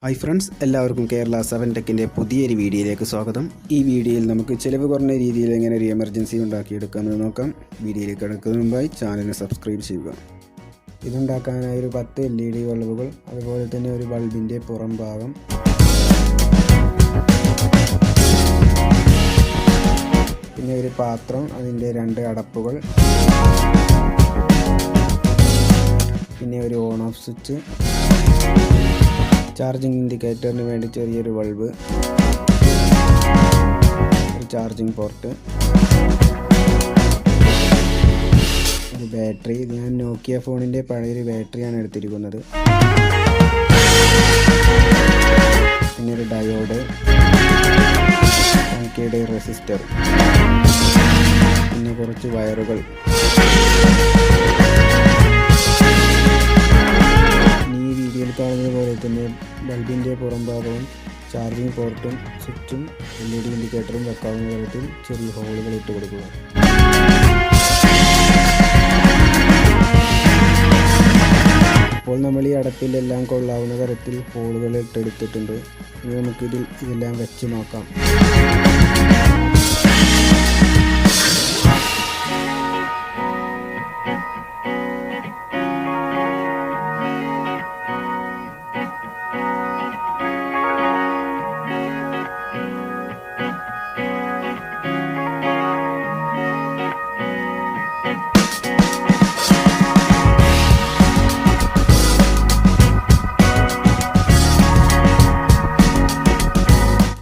Hi friends, എല്ലാവർക്കും കേരള 7 ടെക്കിൻ്റെ പുതിയൊരു വീഡിയോയിലേക്ക് സ്വാഗതം. ഈ വീഡിയോയിൽ നമുക്ക് ചിലവ് കുറഞ്ഞ രീതിയിൽ എങ്ങനെ ഒരു എമർജൻസി ഉണ്ടാക്കിയെടുക്കാമെന്ന് നോക്കാം. വീഡിയോയിലേക്ക് കിടക്കുന്നതിന് മുമ്പായി ചാനലിന് സബ്സ്ക്രൈബ് ചെയ്യുക. ഇതുണ്ടാക്കാനായി ഒരു 10 LED ബൾബുകൾ, അതുപോലെ തന്നെ ഒരു ബൾബിൻ്റെ പുറം ഭാഗം, പിന്നെ ഒരു പാത്രം, അതിൻ്റെ 2 അടപ്പുകൾ, പിന്നെ ഒരു ഓൺ ഓഫ് സ്വിച്ച്, ചാർജിങ് ഇൻഡിക്കേറ്ററിന് വേണ്ടി ചെറിയൊരു ബൾബ്, ഒരു ചാർജിങ് പോർട്ട്, ഒരു ബാറ്ററി. ഞാൻ നോക്കിയ ഫോണിൻ്റെ പഴയൊരു ബാറ്ററിയാണ് എടുത്തിരിക്കുന്നത്. പിന്നെ ഒരു ഡയോഡ്, നോക്കിയുടെ റെസിസ്റ്റർ, പിന്നെ കുറച്ച് വയറുകൾ. കാണുന്നത് പോലെ തന്നെ ബൾബിൻ്റെ പുറം ഭാഗവും ചാർജിങ് പോർട്ടും സ്വിച്ചും LED ഇൻഡിക്കേറ്ററും വെക്കാവുന്ന തരത്തിൽ ചെറിയ ഹോളുകൾ ഇട്ട് കൊടുക്കുക. ഇപ്പോൾ നമ്മൾ ഈ അടപ്പിലെല്ലാം കൊള്ളാവുന്ന തരത്തിൽ ഹോളുകൾ ഇട്ടെടുത്തിട്ടുണ്ട്. ഇനി നമുക്കിതിൽ ഇതെല്ലാം വെച്ച് നോക്കാം.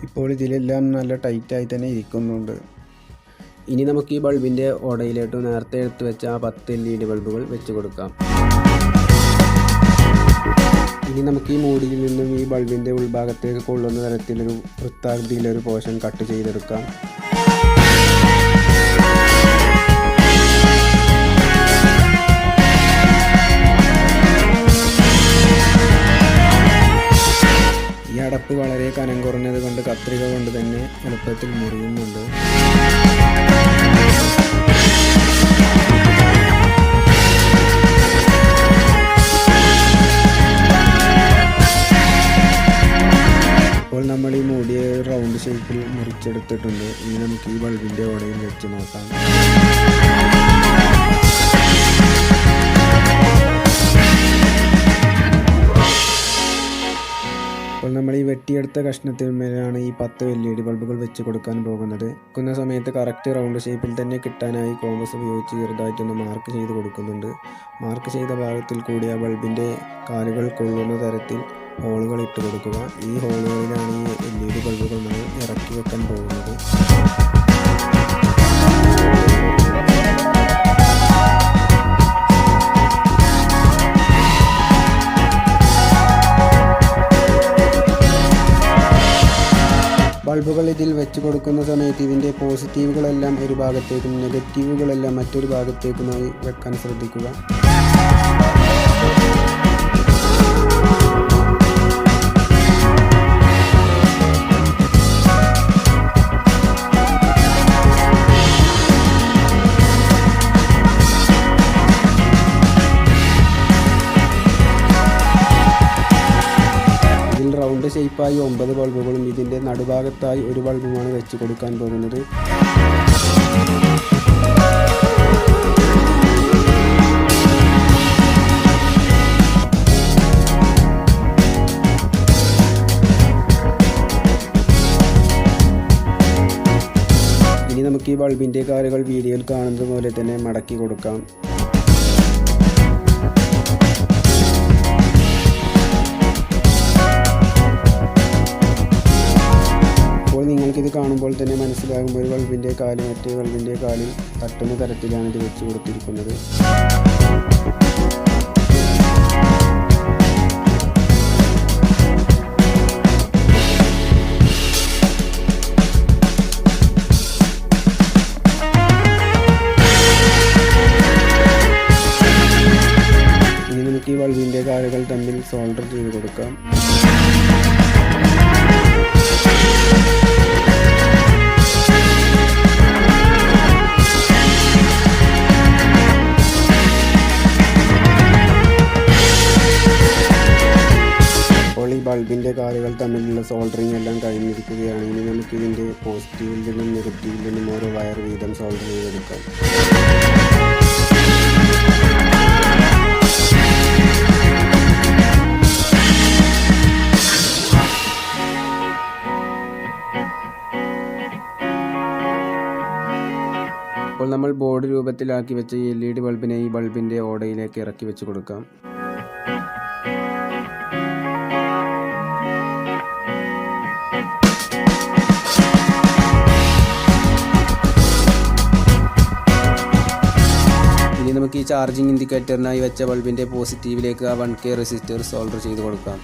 ഇപ്പോൾ ഇതിലെല്ലാം നല്ല ടൈറ്റായി തന്നെ ഇരിക്കുന്നുണ്ട്. ഇനി നമുക്ക് ഈ ബൾബിൻ്റെ ഓടയിലോട്ട് നേരത്തെ എടുത്ത് വെച്ച ആ 10 LED ബൾബുകൾ വെച്ച് കൊടുക്കാം. ഇനി നമുക്ക് ഈ മൂടിയിൽ നിന്നും ഈ ബൾബിൻ്റെ ഉൾഭാഗത്തേക്ക് കൊള്ളുന്ന തരത്തിലൊരു വൃത്താകൃതിയിലൊരു പോർഷൻ കട്ട് ചെയ്തെടുക്കാം. ഈ അടപ്പ് വളരെ കനം കുറഞ്ഞത് കൊണ്ട് കത്രിക കൊണ്ട് തന്നെ എളുപ്പത്തിൽ മുറിയുന്നുണ്ട്. ഇപ്പോൾ നമ്മൾ ഈ മൂടിയെ റൗണ്ട് ഷേപ്പിൽ മുറിച്ചെടുത്തിട്ടുണ്ട്. ഇനി നമുക്ക് ഈ ബൾബിൻ്റെ ഓടയിൽ വെച്ച് നോക്കാം. അപ്പോൾ നമ്മൾ ഈ വെട്ടിയെടുത്ത കഷ്ണത്തിന്മേലാണ് ഈ 10 LED ബൾബുകൾ വെച്ച് കൊടുക്കാൻ പോകുന്നത്. വെക്കുന്ന സമയത്ത് കറക്റ്റ് റൗണ്ട് ഷേപ്പിൽ തന്നെ കിട്ടാനായി കോമ്പസ് ഉപയോഗിച്ച് ചെറുതായിട്ടൊന്ന് മാർക്ക് ചെയ്ത് കൊടുക്കുന്നുണ്ട്. മാർക്ക് ചെയ്ത ഭാഗത്തിൽ കൂടി ആ ബൾബിൻ്റെ കാലുകൾ കൊള്ളുന്ന തരത്തിൽ ഹോളുകൾ ഇട്ട് കൊടുക്കുക. ഈ ഹോളുകളിലാണ് ഈ LED ബൾബുകൾ നമ്മൾ ഇറക്കി വെക്കാൻ പോകുന്നത്. ബൾബുകൾ ഇതിൽ വെച്ച് കൊടുക്കുന്ന സമയത്ത് ഇതിൻ്റെ പോസിറ്റീവുകളെല്ലാം ഒരു ഭാഗത്തേക്കും നെഗറ്റീവുകളെല്ലാം മറ്റൊരു ഭാഗത്തേക്കുമായി വെക്കാൻ ശ്രദ്ധിക്കുക. റൗണ്ട് ഷേപ്പായി 9 ബൾബുകളും ഇതിൻ്റെ നടുഭാഗത്തായി ഒരു ബൾബുമാണ് വെച്ച് കൊടുക്കാൻ പോകുന്നത്. ഇനി നമുക്ക് ഈ ബൾബിൻ്റെ കാലുകൾ വീഡിയോയിൽ കാണുന്നത് പോലെ തന്നെ മടക്കി കൊടുക്കാം. നിങ്ങൾക്കിത് കാണുമ്പോൾ തന്നെ മനസ്സിലാകും ഒരു ബൾബിൻ്റെ കാല് മറ്റേ ബൾബിൻ്റെ കാലിൽ തട്ടുന്ന തരത്തിലാണ് ഇത് വെച്ച് കൊടുത്തിരിക്കുന്നത്. ഇനി നമുക്ക് ഈ ബൾബിൻ്റെ കാലുകൾ തമ്മിൽ സോൾഡർ ചെയ്ത് കൊടുക്കാം. കാലുകൾ തമ്മിലുള്ള സോൾഡറിങ് എല്ലാം കഴിഞ്ഞിരിക്കുകയാണ്. ഇനി നമുക്കിതിൻ്റെ പോസിറ്റീവിൽ നിന്നും നെഗറ്റീവിൽ നിന്നും ഓരോ വയർ വീതം സോൾഡർ ചെയ്തെടുക്കാം. അപ്പോൾ നമ്മൾ ബോർഡ് രൂപത്തിലാക്കി വെച്ച ഈ LED ബൾബിനെ ഈ ബൾബിൻ്റെ ഓടയിലേക്ക് ഇറക്കി വെച്ച് കൊടുക്കാം. ഇനി നമുക്ക് ഈ ചാർജിങ് ഇൻഡിക്കേറ്ററിനായി വെച്ച ബൾബിൻ്റെ പോസിറ്റീവിലേക്ക് ആ 1K റെസിസ്റ്റർ സോൾഡർ ചെയ്ത് കൊടുക്കാം.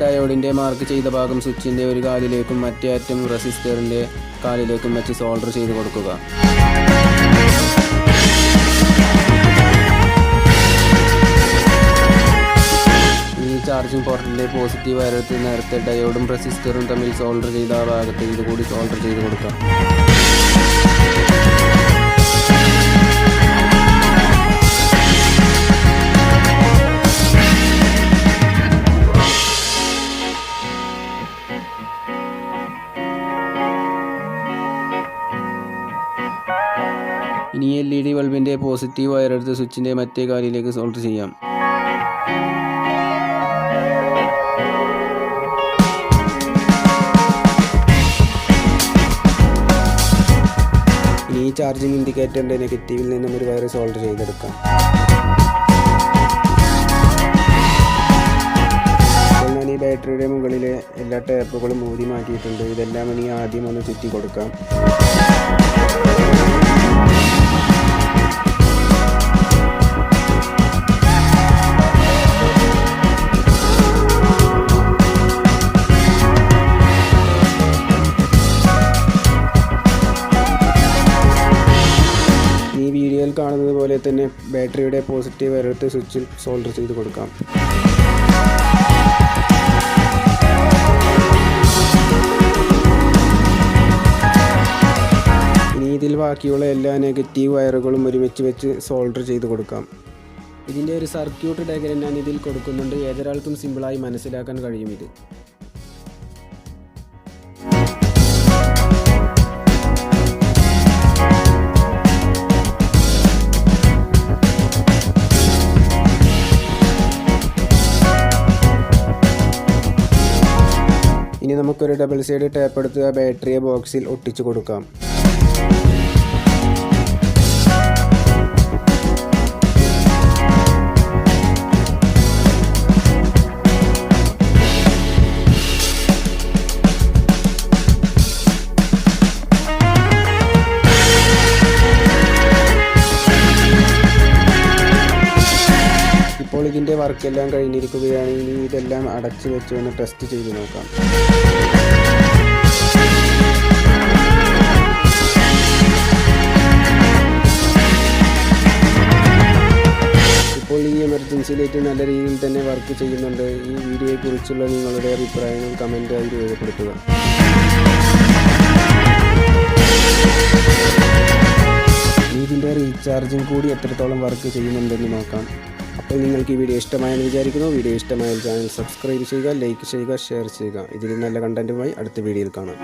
ഡയോഡിൻ്റെ മാർക്ക് ചെയ്ത ഭാഗം സ്വിച്ചിൻ്റെ ഒരു കാലിലേക്കും മറ്റേ അറ്റം റെസിസ്റ്ററിൻ്റെ കാലിലേക്കും വെച്ച് സോൾഡർ ചെയ്ത് കൊടുക്കുക. ഈ ചാർജിംഗ് പോർട്ടിൻ്റെ പോസിറ്റീവ് വയറെടുത്ത് നേരത്തെ ഡയോഡും റെസിസ്റ്ററും തമ്മിൽ സോൾഡർ ചെയ്ത ആ ഭാഗത്ത് ഇതുകൂടി സോൾഡർ ചെയ്ത് കൊടുക്കാം. ഇനി LED ബൾബിൻ്റെ പോസിറ്റീവ് വയറെടുത്ത് സ്വിച്ചിൻ്റെ മറ്റേ കാലിലേക്ക് സോൾഡർ ചെയ്യാം. ഇനി ഈ ചാർജിങ് ഇൻഡിക്കേറ്ററിൻ്റെ നെഗറ്റീവിൽ നിന്നും ഒരു വയർ സോൾഡർ ചെയ്തെടുക്കാം. അപ്പോൾ ഞാൻ ഈ ബാറ്ററിയുടെ മുകളിലെ എല്ലാ ടാപ്പുകളും ഊരി മാറ്റിയിട്ടുണ്ട്. ഇതെല്ലാം ഇനി ആദ്യം ഒന്ന് ചുറ്റി കൊടുക്കാം. ഈ വീഡിയോയിൽ കാണുന്നത് പോലെ തന്നെ ബാറ്ററിയുടെ പോസിറ്റീവ് വയറെടുത്ത് സ്വിച്ചിൽ സോൾഡർ ചെയ്ത് കൊടുക്കാം. ഇനി ഇതിൽ ബാക്കിയുള്ള എല്ലാ നെഗറ്റീവ് വയറുകളും ഒരുമിച്ച് വെച്ച് സോൾഡർ ചെയ്ത് കൊടുക്കാം. ഇതിൻ്റെ ഒരു സർക്യൂട്ട് ഡയഗ്രം ഞാൻ ഇതിൽ കൊടുക്കുന്നുണ്ട്. ഏതൊരാൾക്കും സിമ്പിളായി മനസ്സിലാക്കാൻ കഴിയും ഇത്. ഇനി നമുക്കൊരു ഡബിൾ സൈഡ് ടാപ്പ് എടുത്ത് ആ ബാറ്ററിയെ ബോക്സിൽ ഒട്ടിച്ചു കൊടുക്കാം. ഇപ്പോൾ ഇതിൻ്റെ വർക്കെല്ലാം കഴിഞ്ഞിരിക്കുകയാണ്. ഇനി ഇതെല്ലാം അടച്ചു വെച്ച് ഒന്ന് ടെസ്റ്റ് ചെയ്ത് നോക്കാം. ഇപ്പോൾ ഈ എമർജൻസി ലൈറ്റ് നല്ല രീതിയിൽ തന്നെ വർക്ക് ചെയ്യുന്നുണ്ട്. ഈ വീഡിയോയെക്കുറിച്ചുള്ള നിങ്ങളുടെ അഭിപ്രായങ്ങൾ കമൻറ്റായി രേഖപ്പെടുത്തുക. ഇതിൻ്റെ റീചാർജിങ് കൂടി എത്രത്തോളം വർക്ക് ചെയ്യുന്നുണ്ടെന്ന് നോക്കാം. അപ്പോൾ നിങ്ങൾക്ക് ഈ വീഡിയോ ഇഷ്ടമായെന്ന് വിചാരിക്കുന്നു. വീഡിയോ ഇഷ്ടമായാൽ ചാനൽ സബ്സ്ക്രൈബ് ചെയ്യുക, ലൈക്ക് ചെയ്യുക, ഷെയർ ചെയ്യുക. ഇതിൽ നല്ല കണ്ടൻറ്റുമായി അടുത്ത വീഡിയോയിൽ കാണാം.